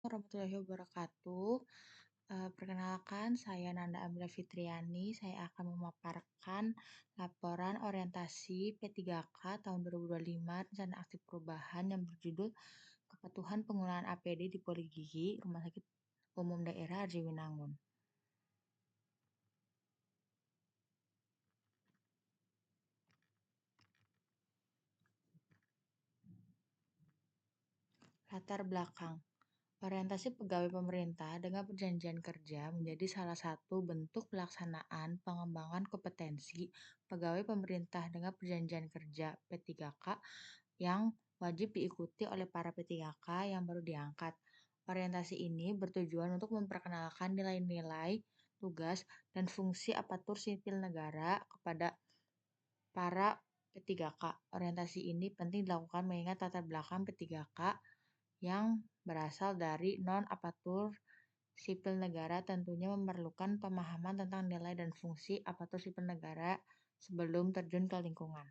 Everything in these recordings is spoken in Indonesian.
warahmatullahi wabarakatuh. Perkenalkan, saya Nanda Amila Fitriani. Saya akan memaparkan laporan orientasi P3K tahun 2025 Rencana Aksi Perubahan yang berjudul Kepatuhan Penggunaan APD di Poligigi Rumah Sakit Umum Daerah Arjawinangun. Latar belakang. Orientasi pegawai pemerintah dengan perjanjian kerja menjadi salah satu bentuk pelaksanaan pengembangan kompetensi pegawai pemerintah dengan perjanjian kerja P3K yang wajib diikuti oleh para P3K yang baru diangkat. Orientasi ini bertujuan untuk memperkenalkan nilai-nilai, tugas, dan fungsi aparatur sipil negara kepada para P3K. Orientasi ini penting dilakukan mengingat latar belakang P3K yang berasal dari non-aparatur sipil negara tentunya memerlukan pemahaman tentang nilai dan fungsi aparatur sipil negara sebelum terjun ke lingkungan.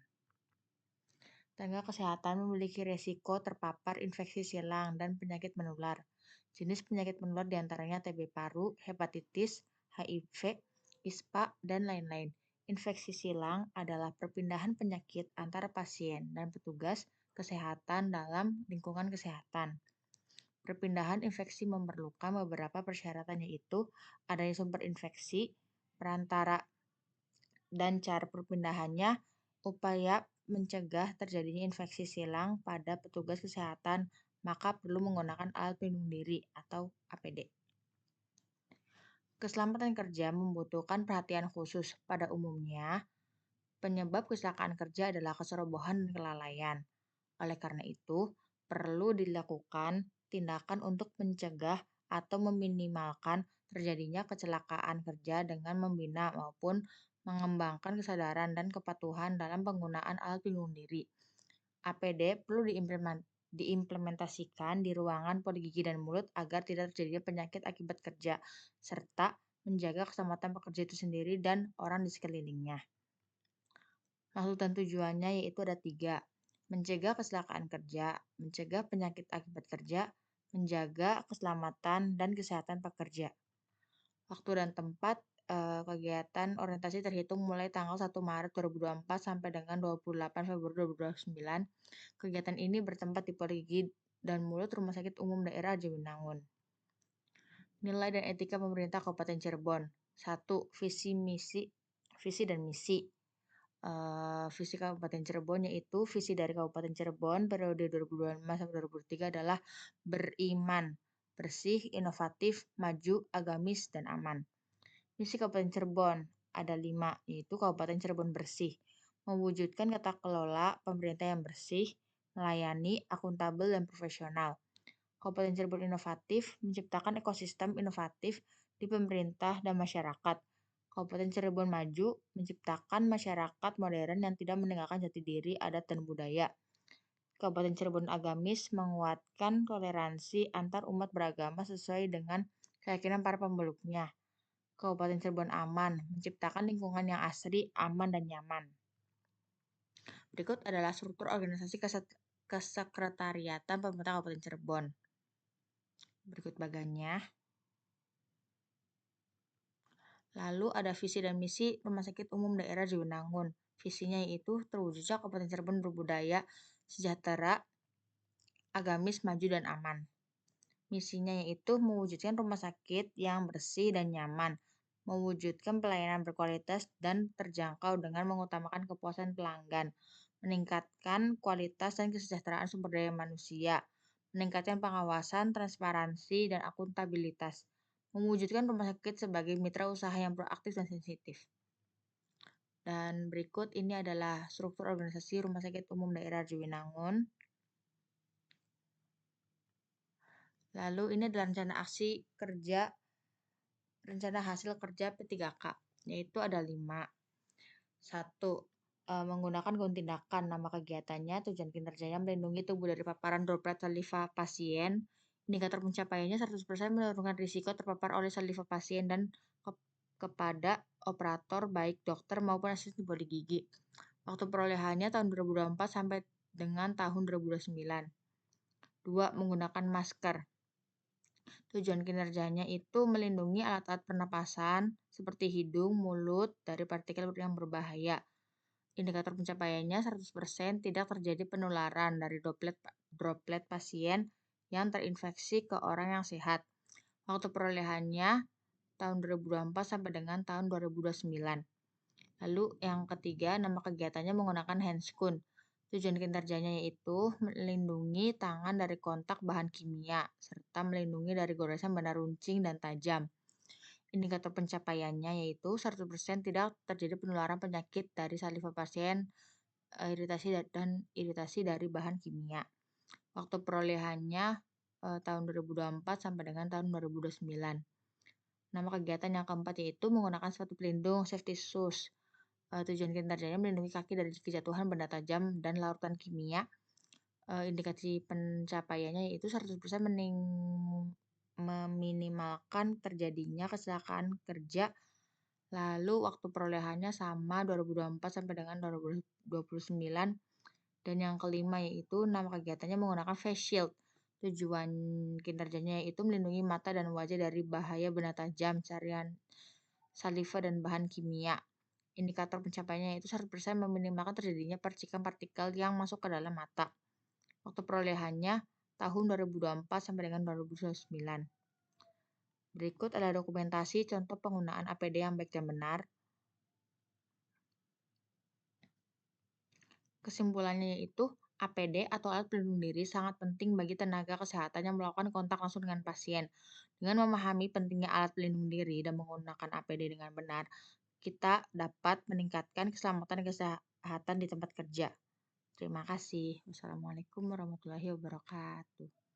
Tenaga kesehatan memiliki resiko terpapar infeksi silang dan penyakit menular. Jenis penyakit menular diantaranya TB paru, hepatitis, HIV, ISPA, dan lain-lain. Infeksi silang adalah perpindahan penyakit antara pasien dan petugas kesehatan dalam lingkungan kesehatan. Perpindahan infeksi memerlukan beberapa persyaratan yaitu adanya sumber infeksi, perantara, dan cara perpindahannya, upaya mencegah terjadinya infeksi silang pada petugas kesehatan, maka perlu menggunakan alat pelindung diri atau APD. Keselamatan kerja membutuhkan perhatian khusus. Pada umumnya, penyebab kecelakaan kerja adalah keserobohan dan kelalaian. Oleh karena itu, perlu dilakukan tindakan untuk mencegah atau meminimalkan terjadinya kecelakaan kerja dengan membina maupun mengembangkan kesadaran dan kepatuhan dalam penggunaan alat pelindung diri. APD perlu diimplementasikan di ruangan poligigi dan mulut agar tidak terjadinya penyakit akibat kerja, serta menjaga keselamatan pekerja itu sendiri dan orang di sekelilingnya. Maksud dan tujuannya yaitu ada 3. Mencegah kecelakaan kerja, mencegah penyakit akibat kerja, menjaga keselamatan dan kesehatan pekerja. Waktu dan tempat kegiatan orientasi terhitung mulai tanggal 1 Maret 2024 sampai dengan 28 Februari 2029. Kegiatan ini bertempat di Poligigi dan Mulut Rumah Sakit Umum Daerah Arjawinangun. Nilai dan etika pemerintah Kabupaten Cirebon. 1. Visi dan misi. Visi Kabupaten Cirebon yaitu visi dari Kabupaten Cirebon periode 2025 sampai 2023 adalah beriman, bersih, inovatif, maju, agamis, dan aman. Misi Kabupaten Cirebon ada 5, yaitu Kabupaten Cirebon bersih, mewujudkan tata kelola pemerintah yang bersih, melayani, akuntabel, dan profesional. Kabupaten Cirebon inovatif, menciptakan ekosistem inovatif di pemerintah dan masyarakat. Kabupaten Cirebon maju, menciptakan masyarakat modern yang tidak meninggalkan jati diri, adat, dan budaya. Kabupaten Cirebon agamis, menguatkan toleransi antar umat beragama sesuai dengan keyakinan para pemeluknya. Kabupaten Cirebon aman, menciptakan lingkungan yang asri, aman, dan nyaman. Berikut adalah struktur organisasi kesekretariatan pemerintah Kabupaten Cirebon. Berikut bagannya. Lalu ada visi dan misi Rumah Sakit Umum Daerah Arjawinangun. Visinya yaitu terwujudnya Kabupaten Cirebon berbudaya, sejahtera, agamis, maju, dan aman. Misinya yaitu mewujudkan rumah sakit yang bersih dan nyaman, mewujudkan pelayanan berkualitas dan terjangkau dengan mengutamakan kepuasan pelanggan, meningkatkan kualitas dan kesejahteraan sumber daya manusia, meningkatkan pengawasan, transparansi, dan akuntabilitas, mewujudkan rumah sakit sebagai mitra usaha yang proaktif dan sensitif. Dan berikut ini adalah struktur organisasi Rumah Sakit Umum Daerah Arjawinangun. Lalu ini adalah rencana hasil kerja P3K, yaitu ada 5. 1. Menggunakan gaun tindakan. Nama kegiatannya, tujuan kinerjanya melindungi tubuh dari paparan droplet saliva pasien. Indikator pencapaiannya 100% menurunkan risiko terpapar oleh saliva pasien dan kepada operator baik dokter maupun asisten poligigi. Waktu perolehannya tahun 2024 sampai dengan tahun 2029. 2. Menggunakan masker. Tujuan kinerjanya itu melindungi alat-alat pernapasan seperti hidung, mulut dari partikel yang berbahaya. Indikator pencapaiannya 100% tidak terjadi penularan dari droplet pasien yang terinfeksi ke orang yang sehat. Waktu perolehannya tahun 2024 sampai dengan tahun 2029. Lalu yang ketiga, nama kegiatannya menggunakan handscoon. Tujuan kinerjanya yaitu melindungi tangan dari kontak bahan kimia, serta melindungi dari goresan benda runcing dan tajam. Indikator pencapaiannya yaitu 100% tidak terjadi penularan penyakit dari saliva pasien, dan iritasi dari bahan kimia. Waktu perolehannya tahun 2024 sampai dengan tahun 2029. Nama kegiatan yang keempat yaitu menggunakan sepatu pelindung safety shoes. Tujuan kinerjanya melindungi kaki dari kejatuhan benda tajam dan larutan kimia. Indikasi pencapaiannya yaitu 100% meminimalkan terjadinya kecelakaan kerja. Lalu waktu perolehannya sama 2024 sampai dengan 2029. Dan yang kelima yaitu nama kegiatannya menggunakan face shield. Tujuan kinerjanya yaitu melindungi mata dan wajah dari bahaya benda tajam, carian saliva dan bahan kimia. Indikator pencapaiannya yaitu 100% meminimalkan terjadinya percikan partikel yang masuk ke dalam mata. Waktu perolehannya tahun 2024 sampai dengan 2029. Berikut adalah dokumentasi contoh penggunaan APD yang baik dan benar. Kesimpulannya yaitu APD atau alat pelindung diri sangat penting bagi tenaga kesehatan yang melakukan kontak langsung dengan pasien. Dengan memahami pentingnya alat pelindung diri dan menggunakan APD dengan benar, kita dapat meningkatkan keselamatan kesehatan di tempat kerja. Terima kasih. Wassalamualaikum warahmatullahi wabarakatuh.